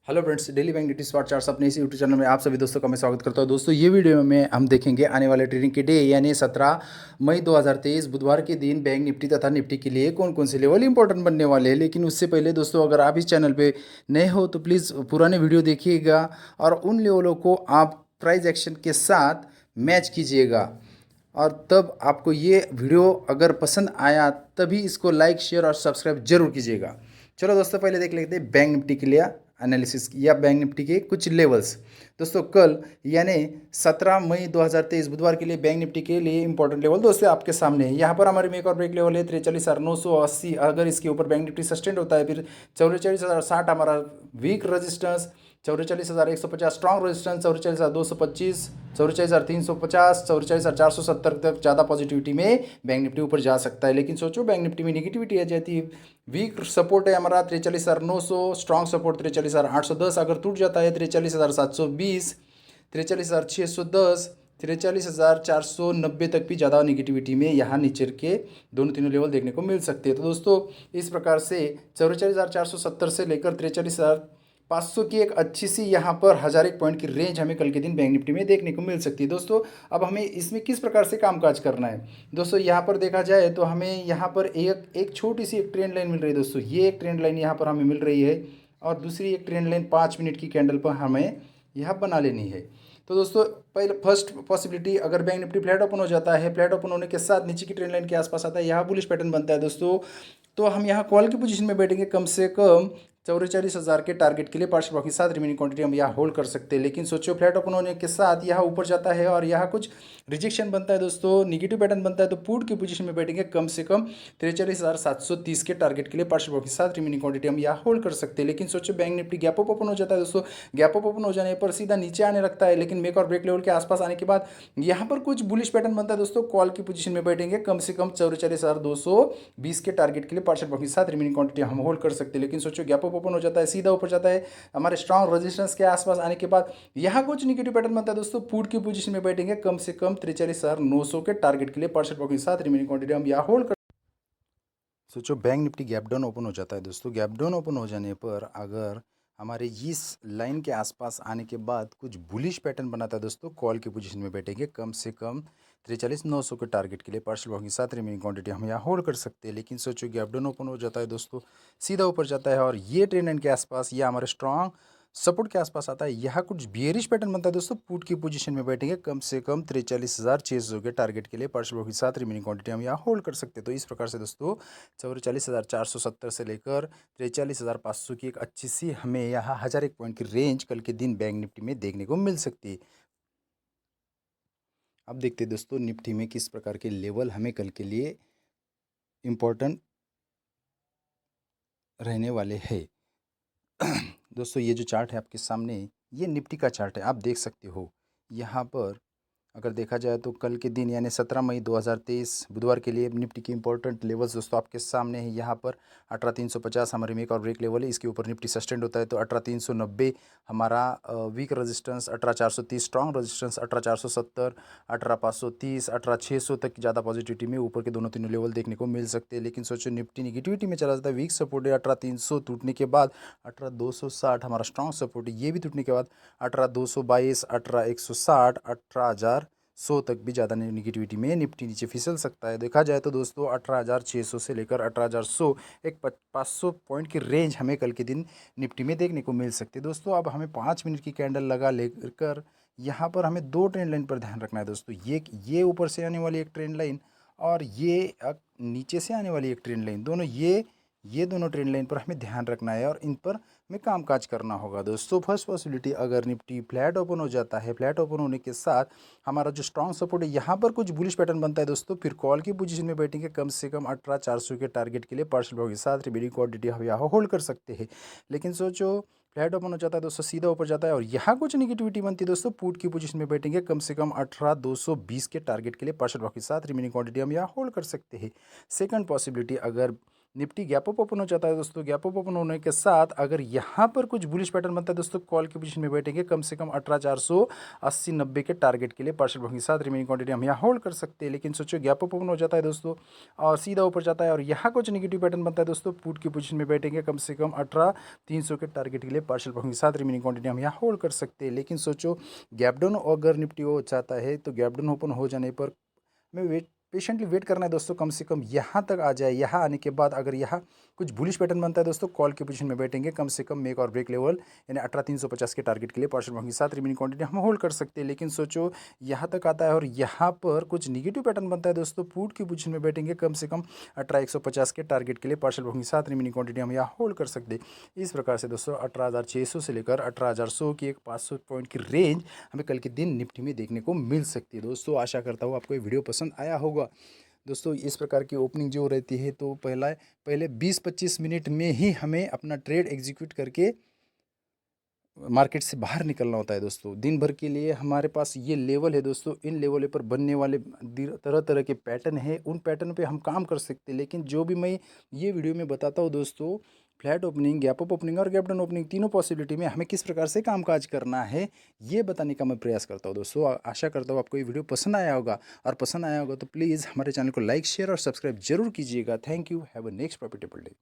Hello friends, daily bank Nifty spot charts अपने इस YouTube channel में आप सभी दोस्तों का मैं स्वागत करता हूं। दोस्तों ये वीडियो में हम देखेंगे आने वाले ट्रेडिंग के डे यानी 17 मई 2023 बुधवार के दिन बैंक निफ्टी तथा निफ्टी के लिए कौन कौन से लेवल इंपॉर्टेंट बनने वाले हैं। लेकिन उससे पहले दोस्तों, अगर आप इस चैनल पे नए हो तो प्लीज़ पुराने वीडियो देखिएगा और उन लेवलों को आप प्राइस एक्शन के साथ मैच कीजिएगा। और तब आपको ये वीडियो अगर पसंद आया तभी इसको लाइक, शेयर और सब्सक्राइब जरूर कीजिएगा। चलो दोस्तों, पहले देख लेते हैं बैंक निफ्टी के लिए एनालिसिस या बैंक निफ्टी के कुछ लेवल्स। दोस्तों कल यानी 17 मई 2023 बुधवार के लिए बैंक निफ्टी के लिए इंपॉर्टेंट लेवल दोस्तों आपके सामने है। यहाँ पर हमारे मेक और ब्रेक लेवल है 43,980। अगर इसके ऊपर बैंक निफ्टी सस्टेंड होता है फिर 44,060 हमारा वीक रेजिस्टेंस, 44,150 स्ट्रॉन्ग रेजिस्टेंस, 44,225, 44,350, 44,470 तक ज़्यादा पॉजिटिविटी में बैंक निफ्टी ऊपर जा सकता है। लेकिन सोचो बैंक निफ्टी में निगेटिविटी आ जाती है। वीक सपोर्ट है हमारा 43,900, स्ट्रॉन्ग सपोर्ट 43,810। अगर टूट जाता है 43,720, 43,610, 43,490 तक भी ज़्यादा निगेटिविटी में यहाँ नीचे के दोनों तीनों लेवल देखने को मिल सकते हैं। तो दोस्तों इस प्रकार से 44,470 से लेकर 43,500 की एक अच्छी सी यहाँ पर 1,001 पॉइंट की रेंज हमें कल के दिन बैंक निफ्टी में देखने को मिल सकती है। दोस्तों अब हमें इसमें किस प्रकार से कामकाज करना है। दोस्तों यहाँ पर देखा जाए तो हमें यहाँ पर एक एक छोटी सी एक ट्रेंड लाइन मिल रही है। दोस्तों ये एक ट्रेंड लाइन यहाँ पर हमें मिल रही है और दूसरी एक ट्रेंड लाइन 5 मिनट की कैंडल पर हमें यहाँ बना लेनी है। तो दोस्तों पहले फर्स्ट पॉसिबिलिटी, अगर बैंक निफ्टी फ्लैट ओपन हो जाता है, फ्लैट ओपन होने के साथ नीचे की ट्रेंड लाइन के आसपास आता है, यहाँ बुलिश पैटर्न बनता है दोस्तों, तो हम यहाँ कॉल की पोजीशन में बैठेंगे। कम से कम 44,000 के टारगेट के लिए पार्शियल प्रॉफिट के साथ रिमेनिंग क्वांटिटी हम यहाँ होल्ड कर सकते हैं। लेकिन सोचो फ्लैट ओपन होने के साथ यहाँ ऊपर जाता है और यहाँ कुछ रिजेक्शन बनता है दोस्तों, निगेटिव पैटर्न बनता है, तो पुट की पोजीशन में बैठेंगे। कम से कम 43,730 के टारगेट के लिए पार्शियल प्रॉफिट के साथ रिमेनिंग क्वांटिटी हम यहाँ होल्ड कर सकते हैं। लेकिन सोचो bank Nifty gap up open हो जाता है दोस्तों, गैप अप ओपन हो जाने पर सीधा नीचे आने लगता है, लेकिन मेक और ब्रेक लेवल के आसपास आने के बाद यहाँ पर कुछ बुलिश पैटर्न बनता है दोस्तों, कॉल की पोजीशन में बैठेंगे। कम से कम 44,220 के टारगेट के लिए पार्शियल प्रॉफिट के साथ रिमेनिंग क्वांटिटी हम होल्ड कर सकते हैं। लेकिन सोचो गैप अप ओपन हो जाता है, सीधा ऊपर जाता है हमारे स्ट्रॉन्ग रेजिस्टेंस के आसपास आने के बाद यहाँ कुछ निगेटिव पैटर्न बनता है दोस्तों, पुट की पोजीशन में बैठेंगे। कम से कम 43,900 के टारगेट के लिए पार्शियल प्रॉफिट के साथ रिमेनिंग क्वांटिटी हम यहाँ होल्ड कर। सोचो bank Nifty gap down open हो जाता है दोस्तों, गैप डाउन ओपन हो जाने पर अगर हमारे इस लाइन के आसपास आने के बाद कुछ बुलिश पैटर्न बनाता है दोस्तों, कॉल की पोजीशन में बैठेंगे। कम से कम 43,900 के टारगेट के लिए पार्शियल प्रॉफिट के साथ रिमेनिंग क्वांटिटी हम यहाँ होल्ड कर सकते हैं। लेकिन सोचो गैप डाउन ओपन हो जाता है दोस्तों, सीधा ऊपर जाता है और ये ट्रेंड लाइन के आसपास या हमारे स्ट्रॉन्ग सपोर्ट के आसपास आता है, यहाँ कुछ बियरिश पैटर्न बनता है दोस्तों, पुट की पोजीशन में बैठेंगे। कम से कम 43,600 के टारगेट के लिए पार्शियल प्रॉफिट के साथ रिमेनिंग क्वांटिटी हम यहाँ होल्ड कर सकते हैं। तो इस प्रकार से दोस्तों 44,470 से लेकर 43,500 की एक अच्छी सी हमें यहाँ 1,001 पॉइंट की रेंज कल के दिन बैंक निफ्टी में देखने को मिल सकती है। अब देखते हैं दोस्तों निफ्टी में किस प्रकार के लेवल हमें कल के लिए इम्पोर्टेंट रहने वाले हैं। दोस्तों ये जो चार्ट है आपके सामने, ये निफ्टी का चार्ट है, आप देख सकते हो। यहाँ पर अगर देखा जाए तो कल के दिन यानी 17 मई 2023 बुधवार के लिए निफ्टी की इंपॉर्टेंट लेवल्स दोस्तों आपके सामने है। यहाँ पर 18,350 हमारे मेक और ब्रेक लेवल है, इसके ऊपर निफ्टी सस्टेंड होता है तो 18,390 हमारा वीक रेजिस्टेंस, 18,430 स्ट्रॉन्ग रेजिस्टेंस, 18,470, 18,530, 18,600 तक ज़्यादा पॉजिटिविटी में ऊपर के दोनों तीनों लेवल देखने को मिल सकते हैं। लेकिन सोचो निफ्टी निगेटिविटी में चला जाता है, वीक सपोर्ट है 18,300 टूटने के बाद 18,260 हमारा स्ट्रॉन्ग सपोर्ट है, ये भी टूटने के बाद 18,222, 18,160, 18,100 तक भी ज़्यादा निगेटिविटी में निफ्टी नीचे फिसल सकता है। देखा जाए तो दोस्तों 18,600 से लेकर 18,100 एक 500 पॉइंट की रेंज हमें कल के दिन निफ्टी में देखने को मिल सकती है। दोस्तों अब हमें 5 मिनट की कैंडल लगा लेकर यहाँ पर हमें दो ट्रेंड लाइन पर ध्यान रखना है दोस्तों, ये ऊपर से आने वाली एक ट्रेंड लाइन और ये नीचे से आने वाली एक ट्रेंड लाइन, दोनों ये दोनों ट्रेंड लाइन पर हमें ध्यान रखना है और इन पर में कामकाज करना होगा दोस्तों। फर्स्ट पॉसिबिलिटी, अगर निफ्टी फ्लैट ओपन हो जाता है, फ्लैट ओपन होने के साथ हमारा जो स्ट्रॉन्ग सपोर्ट है यहाँ पर कुछ बुलिश पैटर्न बनता है दोस्तों, फिर कॉल की पोजीशन में बैठेंगे। कम से कम 18,400 के टारगेट के लिए पार्शियल प्रॉफिट के साथ रिमेनिंग क्वांटिटी हम यहाँ होल्ड कर सकते हैं। लेकिन सोचो फ्लैट ओपन हो जाता है दोस्तों, सीधा ऊपर जाता है और यहाँ कुछ निगेटिविटी बनती है दोस्तों, पुट की पोजीशन में बैठेंगे। कम से कम 18,220 के टारगेट के लिए पार्शियल प्रॉफिट के साथ रिमेनिंग क्वांटिटी हम यहाँ होल्ड कर सकते हैं। सेकंड पॉसिबिलिटी, अगर निफ्टी गैप अप ओपन हो जाता है दोस्तों। गैप अप ओपन होने के साथ अगर यहाँ पर कुछ बुलिश पैटर्न बनता है दोस्तों, कॉल की पोजीशन में बैठेंगे कम से कम 18,480-90 के टारगेट के लिए पार्शियल बुकिंग के साथ रिमेनिंग क्वांटिटी हम यहाँ होल्ड कर सकते हैं। लेकिन सोचो गैप अप ओपन हो जाता है दोस्तों और सीधा ऊपर जाता है और यहाँ कुछ निगेटिव पैटर्न बनता है दोस्तों, पुट की पोजीशन में बैठेंगे कम से कम 18,300 के टारगेट के लिए पार्शियल बुकिंग के साथ रिमेनिंग क्वांटिटी हम यहाँ होल्ड कर सकते हैं। लेकिन सोचो गैप डाउन अगर निफ्टी हो जाता है तो गैप डाउन ओपन हो जाने पर हमें पेशेंटली वेट करना है दोस्तों, कम से कम यहाँ तक आ जाए। यहाँ आने के बाद अगर यहाँ कुछ बुलिश पैटर्न बनता है दोस्तों, कॉल की पोजीशन में बैठेंगे कम से कम मेक और ब्रेक लेवल यानी 18,350 के टारगेट के लिए पार्शियल बुकिंग के साथ रिमेनिंग क्वांटिटी हम होल्ड कर सकते हैं। लेकिन सोचो यहाँ तक आता है और यहाँ पर कुछ निगेटिव पैटर्न बनता है दोस्तों, पुट की पोजीशन में बैठेंगे कम से कम 18,150 के टारगेट के लिए पार्शियल बुकिंग के साथ रिमेनिंग क्वांटिटी हम यहाँ होल्ड कर सकते हैं। इस प्रकार से दोस्तों 18,600 से लेकर 18,100 की एक 500 पॉइंट की रेंज हमें कल के दिन निफ्टी में देखने को मिल सकती है। दोस्तों आशा करता हूँ आपको ये वीडियो पसंद आया होगा। दोस्तों इस प्रकार की ओपनिंग जो रहती है तो पहले 20-25 मिनट में ही हमें अपना ट्रेड एग्जीक्यूट करके मार्केट से बाहर निकलना होता है दोस्तों। दिन भर के लिए हमारे पास ये लेवल है दोस्तों, इन लेवल पर बनने वाले तरह तरह के पैटर्न है, उन पैटर्न पे हम काम कर सकते हैं। लेकिन जो भी मैं ये वीडियो में बताता हूँ दोस्तों, flat opening, gap up opening और गैप डाउन ओपनिंग तीनों पॉसिबिलिटी में हमें किस प्रकार से कामकाज करना है ये बताने का मैं प्रयास करता हूँ दोस्तों। आशा करता हूँ आपको ये वीडियो पसंद आया होगा, और पसंद आया होगा तो प्लीज़ हमारे चैनल को लाइक शेयर और सब्सक्राइब जरूर कीजिएगा। Thank you, have a next profitable day.